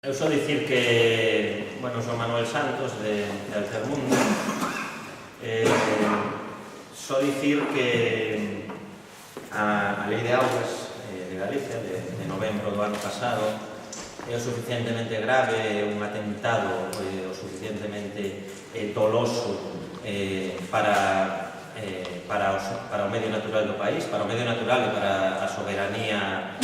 Eu só dicir que, bueno, son Manuel Santos de Altermundo. Só dicir que a Lei de Augas de Galicia de novembro do ano pasado é o suficientemente grave, un atentado o suficientemente doloso para o medio natural do país, para o medio natural e para a soberanía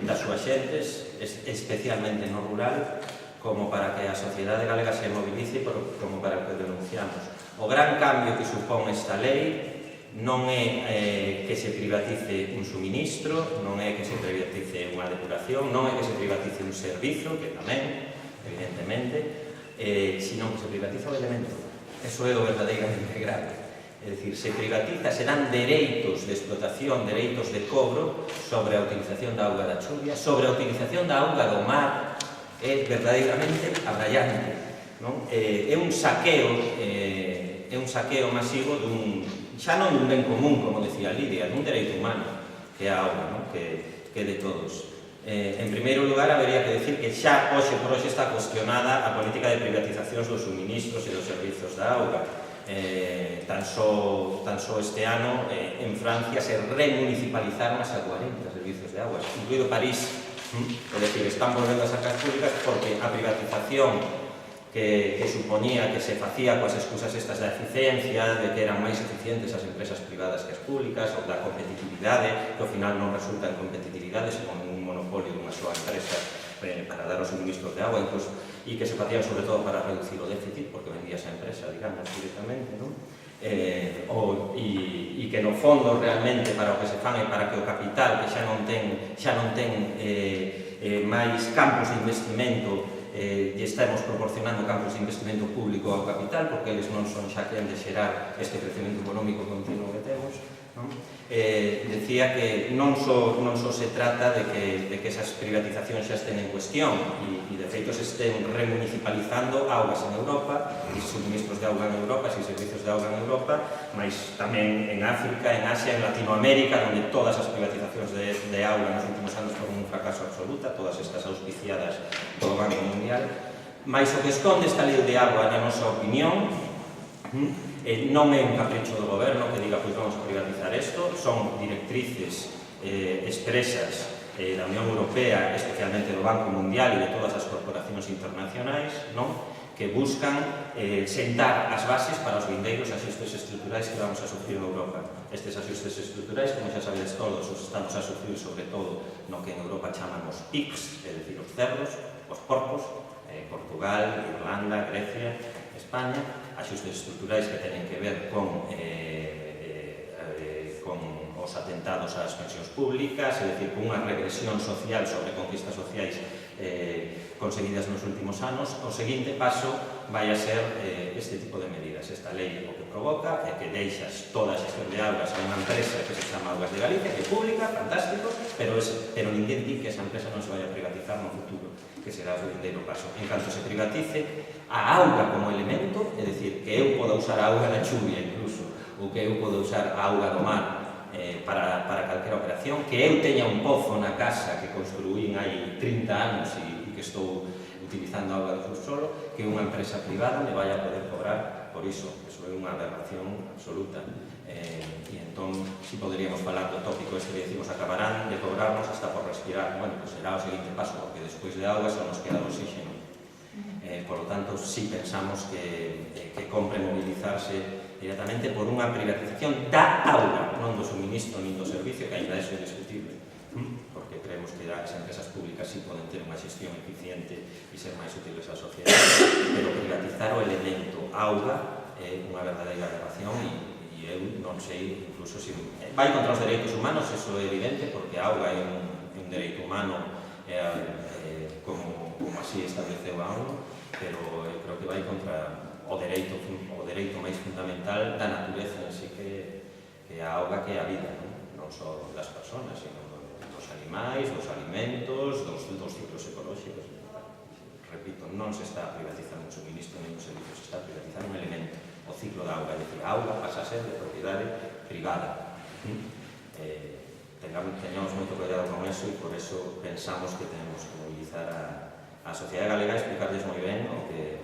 das súas xentes, especialmente no rural, como para que a sociedade galega se movilice, como para que denunciamos. O gran cambio que supón esta lei non é que se privatice un suministro, non é que se privatice unha depuración, non é que se privatice un servizo, que tamén, evidentemente, sino que se privatiza o elemento. Eso é o verdadeiramente grave. É dicir, se privatiza, serán dereitos de explotación, dereitos de cobro sobre a utilización da auga da chuvia, sobre a utilización da auga do mar. É verdadeiramente abraiante, non? É un saqueo masivo xa non dun ben común, como decía Lidia, dun dereito humano, que é a auga, non? Que é de todos. En primeiro lugar, habería que decir que xa hoxe por hoxe está cuestionada a política de privatizacións dos suministros e dos servizos da auga. Tan só este ano en Francia se remunicipalizaron as 40 servizos de aguas, incluído París. É dicir, están volvendo a sacar públicas porque a privatización que supoñía que se facía coas excusas estas da eficiencia, de que eran máis eficientes as empresas privadas que as públicas, ou da competitividade, que ao final non resulta en competitividade, senón un monopolio dunha súa empresa para dar os suministros de agua, incluso, e que se facían sobre todo para reducir o déficit, porque vendíase a empresa, digamos, directamente, non? E que no fondo realmente para o que se fan é para que o capital, que xa non ten máis campos de investimento, e estamos proporcionando campos de investimento público ao capital, porque eles non son xa quen de xerar este crecemento económico continuo que temos, non? Decía que non só se trata de que esas privatizacións xa estén en cuestión e de feito se estén remunicipalizando augas en Europa, e suministros de auga en Europa, e servicios de auga en Europa, mas tamén en África, en Asia, en Latinoamérica, onde todas as privatizacións de auga nos últimos anos foron un fracaso absoluta, todas estas auspiciadas polo Banco Mundial. Mais o que esconde esta lei de auga, na nosa opinión, non é un capricho do goberno que diga, pois vamos a privatizar isto, son directrices expresas da Unión Europea, especialmente do Banco Mundial e de todas as corporacións internacionais, non? Que buscan sentar as bases para os vindeiros axustes estruturais que vamos a sufrir en Europa. Estes axustes estruturais, como xa sabedes todos, os estamos a sufrir sobre todo no que en Europa chaman os PICs, é dicir, os cerdos, os porcos, Portugal, Irlanda, Grecia, España, axustes estruturais que tenen que ver con os atentados ás pensións públicas, é dicir, con unha regresión social sobre conquistas sociais conseguidas nos últimos anos. O seguinte paso vai a ser este tipo de medidas. Esta lei o que provoca é que deixas toda a xestión de augas a unha empresa que se chama Augas de Galicia, que é pública, fantástico, pero ninguén di que esa empresa non se vai a privatizar no futuro, que será o vindeiro paso. En canto se privatice a auga como elemento, é dicir, que eu poda usar a auga da chuvia incluso, ou que eu poda usar a auga do mar para calquera operación, que eu teña un pozo na casa que construín hai 30 anos e que estou utilizando a auga do subsolo, que unha empresa privada me vai a poder cobrar por iso. Eso é unha aberración absoluta. E entón, si poderíamos falar do tópico este que decimos, acabarán de cobrarnos hasta por respirar. Bueno, pues será o seguinte paso, porque despois de auga só nos queda o oxígeno. Por lo tanto, sí pensamos que compre mobilizarse directamente por unha privatización da auga, non do suministro nin do servicio, que ainda eso é discutible, porque creemos que as empresas públicas sí poden ter unha xestión eficiente e ser máis útiles á sociedade, pero privatizar o elemento auga é unha verdadeira aberración e eu non sei, incluso se vai contra os dereitos humanos, eso é evidente, porque a auga é un dereito humano como así estableceu a ONU, pero eu creo que vai contra o dereito máis fundamental da natureza en si, que é a auga, que é a vida, non só das persoas, sino dos animais, dos alimentos, dos ciclos ecolóxicos. Repito, non se está privatizando un suministro nin un servicio, se está privatizando un elemento, o ciclo da auga, é dicir, a auga pasa a ser de propiedade privada. Teñamos moito cuidado con eso, e por eso pensamos que tenemos que mobilizar a sociedade galega explicarles moi ben o que